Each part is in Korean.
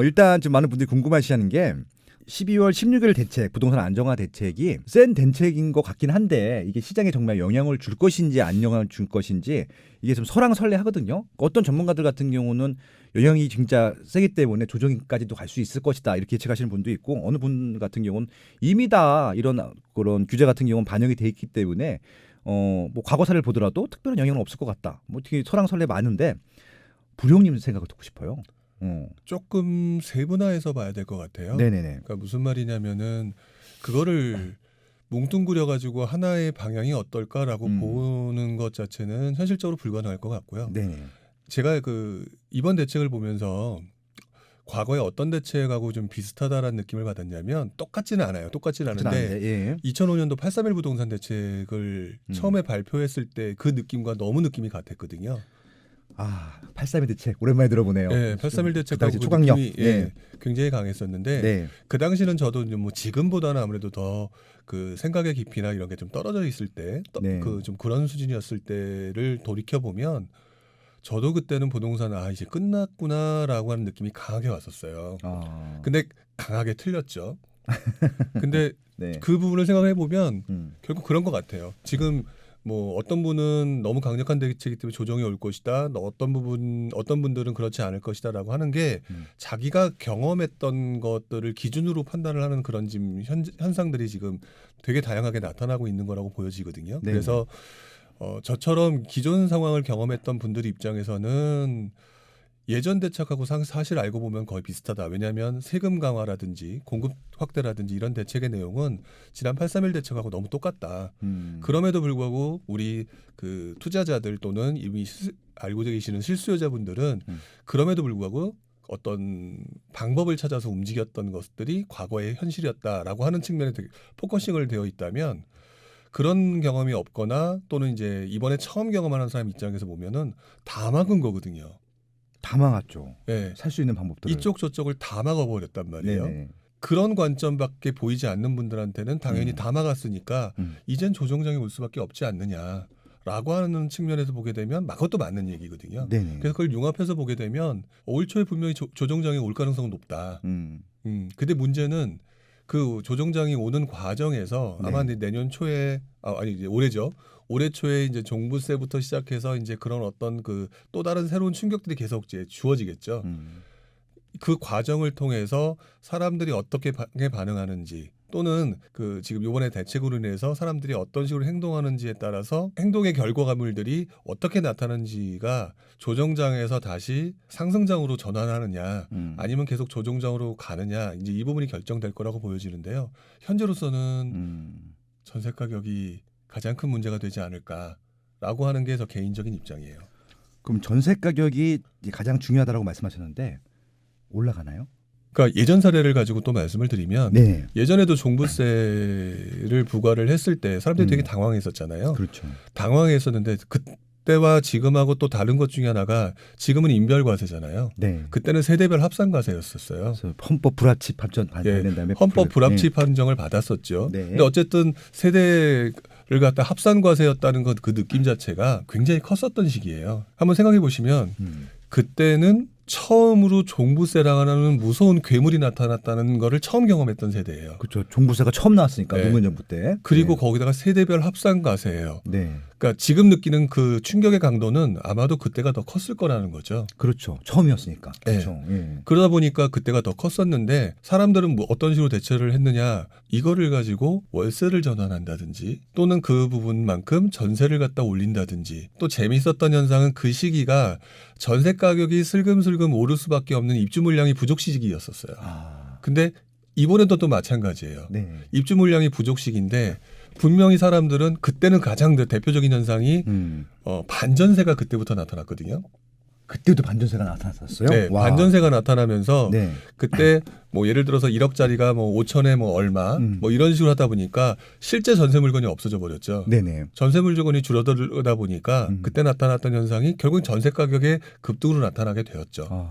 일단 좀 많은 분들이 궁금하시는 게 12월 16일 대책, 부동산 안정화 대책이 센 대책인 것 같긴 한데 이게 시장에 정말 영향을 줄 것인지 안 영향을 줄 것인지 이게 좀 설왕설래하거든요. 어떤 전문가들 같은 경우는 영향이 진짜 세기 때문에 조정까지도 갈 수 있을 것이다 이렇게 예측하시는 분도 있고 어느 분 같은 경우는 이미 다 이런 그런 규제 같은 경우는 반영이 돼 있기 때문에 뭐 과거사를 보더라도 특별한 영향은 없을 것 같다. 뭐 어떻게 설왕설래 많은데 부룡님 생각을 듣고 싶어요. 조금 세분화해서 봐야 될 것 같아요. 네네네. 그러니까 무슨 말이냐면은 그거를 뭉뚱그려 가지고 하나의 방향이 어떨까라고 보는 것 자체는 현실적으로 불가능할 것 같고요. 네. 제가 그 이번 대책을 보면서 과거에 어떤 대책하고 좀 비슷하다라는 느낌을 받았냐면 똑같지는 않아요. 똑같지는 않은데 예. 2005년도 831 부동산 대책을 처음에 발표했을 때 그 느낌과 너무 느낌이 같았거든요. 831 대책 오랜만에 들어보네요. 예, 831 그 대책하고 당시 그 초강력. 느낌이 굉장히 강했었는데 네. 그 당시는 저도 뭐 지금보다는 아무래도 더 그 생각의 깊이나 이런 게 좀 떨어져 있을 때, 네. 그 좀 그런 수준이었을 때를 돌이켜 보면 저도 그때는 부동산 이제 끝났구나라고 하는 느낌이 강하게 왔었어요. 근데 강하게 틀렸죠. 근데 네. 그 부분을 생각해 보면 결국 그런 것 같아요. 지금 뭐 어떤 분은 너무 강력한 대책이기 때문에 조정이 올 것이다. 어떤 분들은 그렇지 않을 것이다라고 하는 게 자기가 경험했던 것들을 기준으로 판단을 하는 그런 지금 현상들이 지금 되게 다양하게 나타나고 있는 거라고 보여지거든요. 네네. 그래서 저처럼 기존 상황을 경험했던 분들 입장에서는 예전 대책하고 사실 알고 보면 거의 비슷하다. 왜냐하면 세금 강화라든지 공급 확대라든지 이런 대책의 내용은 지난 831 대책하고 너무 똑같다. 그럼에도 불구하고 우리 그 투자자들 또는 이미 알고 계시는 실수요자분들은 그럼에도 불구하고 어떤 방법을 찾아서 움직였던 것들이 과거의 현실이었다라고 하는 측면에 되게 포커싱을 되어 있다면 그런 경험이 없거나 또는 이제 이번에 처음 경험하는 사람 입장에서 보면은 다 막은 거거든요. 다 막았죠. 네. 살 수 있는 방법들을. 이쪽 저쪽을 다 막아버렸단 말이에요. 네네. 그런 관점밖에 보이지 않는 분들한테는 당연히 다 막았으니까 이젠 조정장이 올 수밖에 없지 않느냐라고 하는 측면에서 보게 되면 그것도 맞는 얘기거든요. 네네. 그래서 그걸 융합해서 보게 되면 올 초에 분명히 조정장이 올 가능성은 높다. 근데 문제는 그 조정장이 오는 과정에서 아마 내년 초에 아니 이제 올해죠. 올해 초에 이제 종부세부터 시작해서 이제 그런 어떤 그 또 다른 새로운 충격들이 계속 이제 주어지겠죠. 그 과정을 통해서 사람들이 어떻게 반응하는지 또는 그 지금 이번에 대책으로 인해서 사람들이 어떤 식으로 행동하는지에 따라서 행동의 결과물들이 어떻게 나타나는지가 조정장에서 다시 상승장으로 전환하느냐 아니면 계속 조정장으로 가느냐 이제 이 부분이 결정될 거라고 보여지는데요. 현재로서는 전세 가격이 가장 큰 문제가 되지 않을까라고 하는 게 저 개인적인 입장이에요. 그럼 전세 가격이 가장 중요하다고 말씀하셨는데 올라가나요? 그러니까 예전 사례를 가지고 또 말씀을 드리면 네. 예전에도 종부세를 부과를 했을 때 사람들이 되게 당황했었잖아요. 그렇죠. 당황했었는데 그때와 지금하고 또 다른 것 중에 하나가 지금은 인별과세잖아요. 네. 그때는 세대별 합산과세였었어요. 그래서 헌법 불합치 판정된 다음에 헌법 불합치 판정을 받았었죠. 네. 근데 어쨌든 세대를 갖다 합산과세였다는 것 그 느낌 자체가 굉장히 컸었던 시기예요. 한번 생각해 보시면 그때는 처음으로 종부세라는 무서운 괴물이 나타났다는 거를 처음 경험했던 세대예요. 그렇죠. 종부세가 처음 나왔으니까 노무현 정부 때. 그리고 거기다가 세대별 합산과세예요. 네. 그러니까 지금 느끼는 그 충격의 강도는 아마도 그때가 더 컸을 거라는 거죠. 그렇죠. 처음이었으니까. 그렇죠. 그러다 보니까 그때가 더 컸었는데 사람들은 뭐 어떤 식으로 대처를 했느냐. 이거를 가지고 월세를 전환한다든지 또는 그 부분만큼 전세를 갖다 올린다든지 또 재미있었던 현상은 그 시기가 전세 가격이 슬금슬금 오를 수밖에 없는 입주 물량이 부족 시기였었어요. 근데 이번에도 또 마찬가지예요. 네. 입주 물량이 부족 시기인데 분명히 사람들은 그때는 가장 대표적인 현상이 반전세가 그때부터 나타났거든요. 그때도 반전세가 나타났었어요? 네, 반전세가 나타나면서 네. 그때 뭐 예를 들어서 1억짜리가 뭐 5천에 뭐 얼마 뭐 이런 식으로 하다 보니까 실제 전세 물건이 없어져 버렸죠. 네네. 전세 물건이 줄어들다 보니까 그때 나타났던 현상이 결국 전세 가격의 급등으로 나타나게 되었죠.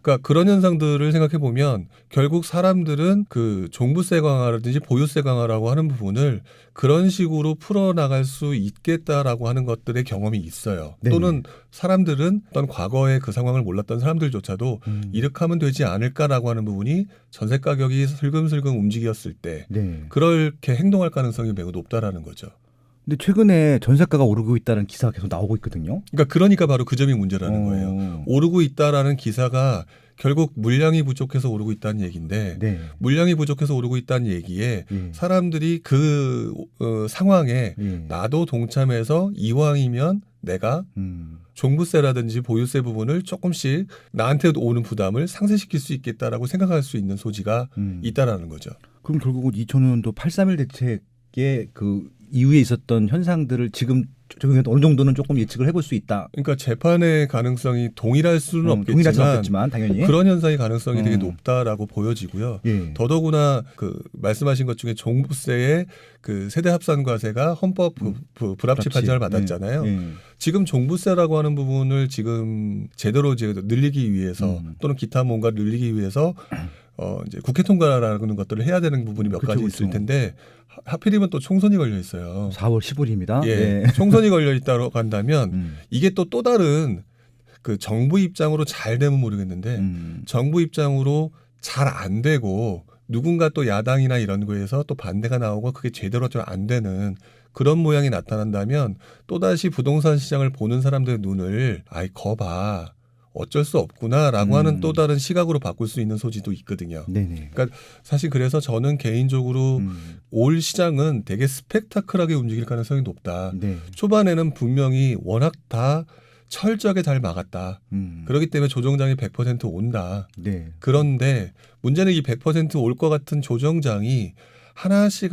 그러니까 그런 현상들을 생각해 보면 결국 사람들은 그 종부세 강화라든지 보유세 강화라고 하는 부분을 그런 식으로 풀어나갈 수 있겠다라고 하는 것들의 경험이 있어요. 네네. 또는 사람들은 어떤 과거의 그 상황을 몰랐던 사람들조차도 이렇게 하면 되지 않을까라고 하는 부분이 전세 가격이 슬금슬금 움직였을 때 네. 그렇게 행동할 가능성이 매우 높다라는 거죠. 근데 최근에 전세가가 오르고 있다는 기사가 계속 나오고 있거든요. 그러니까 바로 그 점이 문제라는 거예요. 오르고 있다라는 기사가 결국 물량이 부족해서 오르고 있다는 얘기인데 네. 물량이 부족해서 오르고 있다는 얘기에 예. 사람들이 그 상황에 예. 나도 동참해서 이왕이면 내가 종부세라든지 보유세 부분을 조금씩 나한테 오는 부담을 상쇄시킬 수 있겠다라고 생각할 수 있는 소지가 있다라는 거죠. 그럼 결국은 2005년도 8.3일 대책의 그 이후에 있었던 현상들을 지금 어느 정도는 조금 예측을 해볼 수 있다. 그러니까 재판의 가능성이 동일할 수는 동일하지 없겠지만 않겠지만 당연히 그런 현상의 가능성이 되게 높다라고 보여지고요. 예. 더더구나 그 말씀하신 것 중에 종부세의 그 세대 합산과세가 헌법 불합치 판정을 받았잖아요. 예. 지금 종부세라고 하는 부분을 지금 제대로 이제 늘리기 위해서 또는 기타 뭔가 늘리기 위해서 이제 국회 통과라는 것들을 해야 되는 부분이 몇 가지 있을 텐데 하필이면 또 총선이 걸려 있어요. 4월 15일입니다. 예. 총선이 걸려 있다고 한다면 이게 또 다른 그 정부 입장으로 잘 되면 모르겠는데 정부 입장으로 잘 안 되고 누군가 또 야당이나 이런 거에서 또 반대가 나오고 그게 제대로 좀 안 되는 그런 모양이 나타난다면 또다시 부동산 시장을 보는 사람들의 눈을 아이 거봐. 어쩔 수 없구나라고 하는 또 다른 시각으로 바꿀 수 있는 소지도 있거든요. 네네. 그러니까 사실 그래서 저는 개인적으로 올 시장은 되게 스펙타클하게 움직일 가능성이 높다. 네. 초반에는 분명히 워낙 다 철저하게 잘 막았다. 그렇기 때문에 조정장이 100% 온다. 네. 그런데 문제는 이 100% 올 것 같은 조정장이 하나씩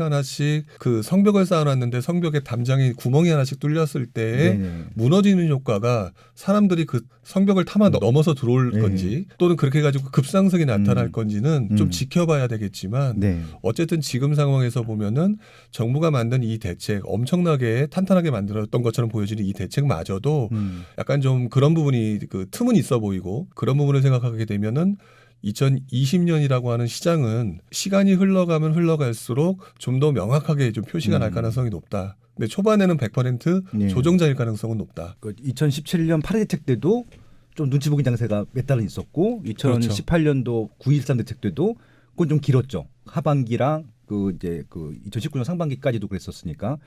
그 성벽을 쌓아놨는데 성벽에 담장이 구멍이 하나씩 뚫렸을 때 무너지는 효과가 사람들이 그 성벽을 넘어서 들어올 건지 또는 그렇게 해가지고 급상승이 나타날 건지는 좀 지켜봐야 되겠지만 어쨌든 지금 상황에서 보면은 정부가 만든 이 대책 엄청나게 탄탄하게 만들었던 것처럼 보여지는 이 대책마저도 약간 좀 그런 부분이 그 틈은 있어 보이고 그런 부분을 생각하게 되면은 2020년이라고 하는 시장은 시간이 흘러가면 흘러갈수록 좀 더 명확하게 좀 표시가 날 가능성이 높다. 근데 초반에는 100% 조정장일 가능성은 높다. 2017년 8회 대책 때도 좀 눈치 보기 장세가 몇 달은 있었고 2018년도 9.13 대책 때도 그건 좀 길었죠. 하반기랑 그 2019년 상반기까지도 그랬었으니까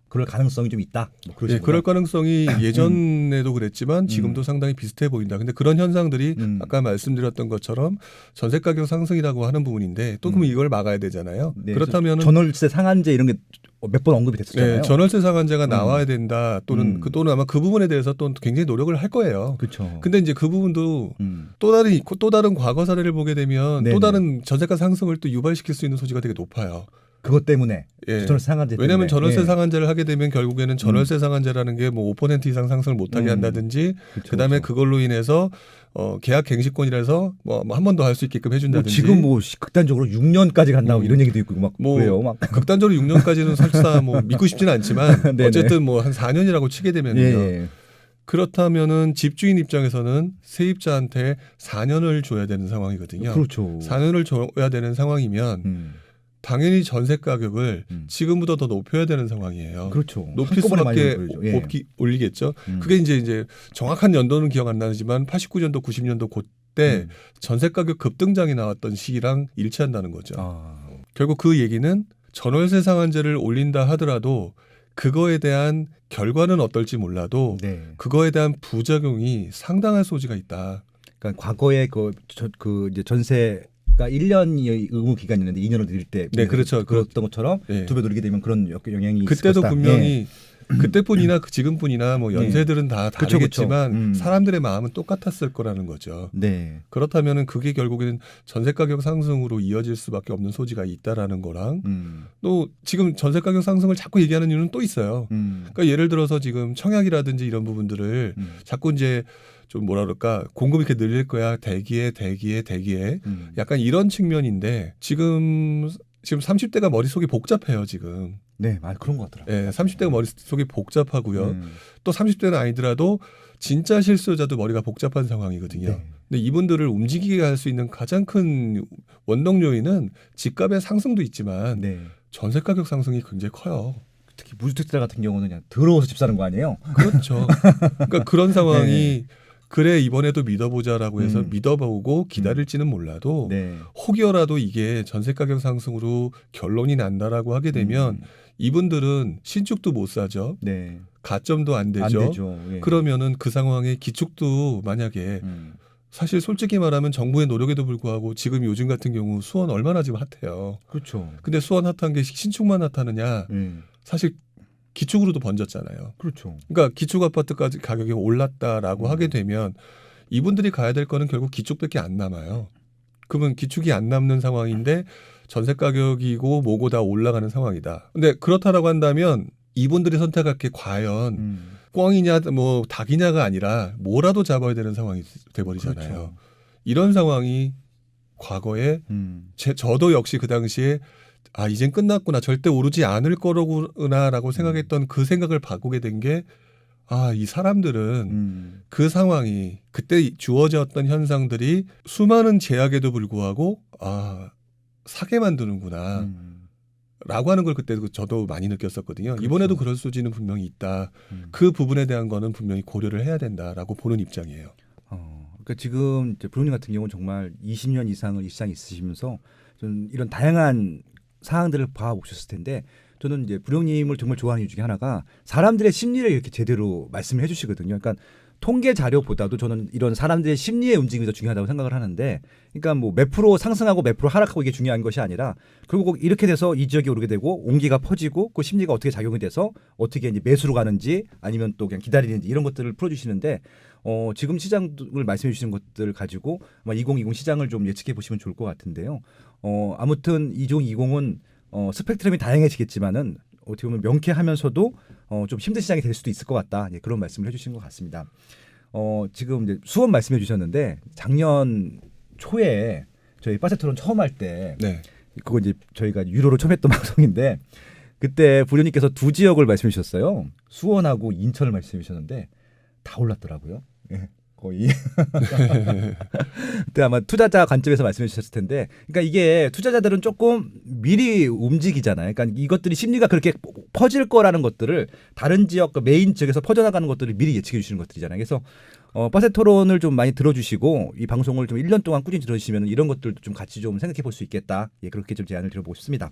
그럴 가능성이 좀 있다. 네, 그럴 가능성이 예전에도 그랬지만 지금도 상당히 비슷해 보인다. 근데 그런 현상들이 아까 말씀드렸던 것처럼 전세 가격 상승이라고 하는 부분인데 또 그럼 이걸 막아야 되잖아요. 네, 그렇다면 전월세 상한제 이런 게 몇 번 언급이 됐었잖아요. 네, 전월세 상한제가 나와야 된다. 또는 또는 아마 그 부분에 대해서 또 굉장히 노력을 할 거예요. 그렇죠. 근데 이제 그 부분도 또 다른 과거 사례를 보게 되면 또 다른 전세가 상승을 또 유발시킬 수 있는 소지가 되게 높아요. 그것 때문에 전월세 상한제 때문에. 왜냐하면 전월세 상한제를 하게 되면 결국에는 전월세 상한제라는 게 뭐 5% 이상 상승을 못하게 한다든지 그다음에 그걸로 인해서 계약 갱신권이라서 뭐 한 번 더 할 수 있게끔 해준다든지. 지금 뭐 극단적으로 6년까지 간다고 이런 얘기도 있고 막 그래요. 막. 극단적으로 6년까지는 설사 뭐 믿고 싶지는 않지만 어쨌든 뭐 한 4년이라고 치게 되면요. 그렇다면은 집주인 입장에서는 세입자한테 4년을 줘야 되는 상황이거든요. 그렇죠. 4년을 줘야 되는 상황이면 당연히 전세 가격을 지금보다 더 높여야 되는 상황이에요. 그렇죠. 높일 수밖에 올리겠죠. 그게 이제 정확한 연도는 기억 안 나지만 89년도, 90년도 그때 전세 가격 급등장이 나왔던 시기랑 일치한다는 거죠. 결국 그 얘기는 전월세 상한제를 올린다 하더라도 그거에 대한 결과는 어떨지 몰라도 그거에 대한 부작용이 상당한 소지가 있다. 그러니까 과거에 이제 전세 그러니까 1년이 의무 기간이었는데 2년을 드릴 때 그렇죠. 그랬던 것처럼 2배 늘리게 되면 그런 영향이 있을 그때도 것이다. 분명히 그때뿐이나 지금뿐이나 뭐 연세들은 다 다르겠지만 사람들의 마음은 똑같았을 거라는 거죠. 그렇다면은 그게 결국에는 전세 가격 상승으로 이어질 수밖에 없는 소지가 있다라는 거랑 또 지금 전세 가격 상승을 자꾸 얘기하는 이유는 또 있어요. 그러니까 예를 들어서 지금 청약이라든지 이런 부분들을 자꾸 이제 좀 뭐라 그럴까 공급이 이렇게 늘릴 거야 대기해 약간 이런 측면인데 지금 30대가 머릿속이 복잡해요 지금. 네, 맞 그런 것 같더라고요. 예, 30대가 머릿속이 복잡하고요. 또 30대는 아니더라도 진짜 실수요자도 머리가 복잡한 상황이거든요. 네. 근데 이분들을 움직이게 할 수 있는 가장 큰 원동 요인은 집값의 상승도 있지만 네. 전세 가격 상승이 굉장히 커요. 특히 무주택자 같은 경우는 그냥 더러워서 집 사는 거 아니에요? 그렇죠. 그러니까 그런 상황이 그래 이번에도 믿어보자라고 해서 믿어보고 기다릴지는 몰라도 네. 혹여라도 이게 전세 가격 상승으로 결론이 난다라고 하게 되면 이분들은 신축도 못 사죠. 네. 가점도 안 되죠. 안 되죠. 예. 그러면은 그 상황에 기축도 만약에 사실 솔직히 말하면 정부의 노력에도 불구하고 지금 요즘 같은 경우 수원 얼마나 지금 핫해요. 그렇죠. 근데 수원 핫한 게 신축만 핫하느냐? 사실 기축으로도 번졌잖아요. 그렇죠. 그러니까 기축 아파트까지 가격이 올랐다라고 하게 되면 이분들이 가야 될 거는 결국 기축밖에 안 남아요. 그러면 기축이 안 남는 상황인데 전세 가격이고 뭐고 다 올라가는 상황이다. 근데 그렇다라고 한다면 이분들이 선택할 게 과연 꿩이냐 뭐 닭이냐가 아니라 뭐라도 잡아야 되는 상황이 돼버리잖아요. 그렇죠. 이런 상황이 과거에 저도 역시 그 당시에 아 이젠 끝났구나 절대 오르지 않을 거로구나라고 생각했던 그 생각을 바꾸게 된 게 아 이 사람들은 그 상황이 그때 주어졌던 현상들이 수많은 제약에도 불구하고 아 사게 만드는구나 라고 하는 걸 그때 저도 많이 느꼈었거든요. 그렇죠. 이번에도 그럴 소지는 분명히 있다. 그 부분에 대한 거는 분명히 고려를 해야 된다라고 보는 입장이에요. 그러니까 지금 이제 브루님 같은 경우는 정말 20년 이상을 이 시장에 있으시면서 좀 이런 다양한 사항들을 봐오셨을 텐데 저는 이제 부령님을 정말 좋아하는 이유 중에 하나가 사람들의 심리를 이렇게 제대로 말씀을 해주시거든요. 그러니까 통계 자료보다도 저는 이런 사람들의 심리의 움직임이 더 중요하다고 생각을 하는데, 그러니까 뭐 몇 프로 상승하고 몇 프로 하락하고 이게 중요한 것이 아니라 결국 이렇게 돼서 이 지역에 오르게 되고 온기가 퍼지고 그 심리가 어떻게 작용이 돼서 어떻게 이제 매수로 가는지 아니면 또 그냥 기다리는지 이런 것들을 풀어주시는데 지금 시장을 말씀해 주시는 것들 가지고 아마 2020 시장을 좀 예측해 보시면 좋을 것 같은데요. 아무튼 2020은 스펙트럼이 다양해지겠지만은 어떻게 보면 명쾌하면서도 좀 힘든 시장이 될 수도 있을 것 같다. 예, 그런 말씀을 해주신 것 같습니다. 지금 이제 수원 말씀해 주셨는데 작년 초에 저희 바세토론 처음 할 때 네. 그거 이제 저희가 유료로 처음 했던 방송인데 그때 부련님께서 두 지역을 말씀해 주셨어요. 수원하고 인천을 말씀해 주셨는데 다 올랐더라고요. 예, 거의. 그때 아마 투자자 관점에서 말씀해 주셨을 텐데, 그러니까 이게 투자자들은 조금 미리 움직이잖아요. 그러니까 이것들이 심리가 그렇게 퍼질 거라는 것들을 다른 지역, 메인 지역에서 퍼져나가는 것들을 미리 예측해 주시는 것들이잖아요. 그래서 바세 토론을 좀 많이 들어주시고 이 방송을 좀 1년 동안 꾸준히 들어주시면 이런 것들도 좀 같이 좀 생각해 볼 수 있겠다. 예, 그렇게 좀 제안을 드려보고 싶습니다.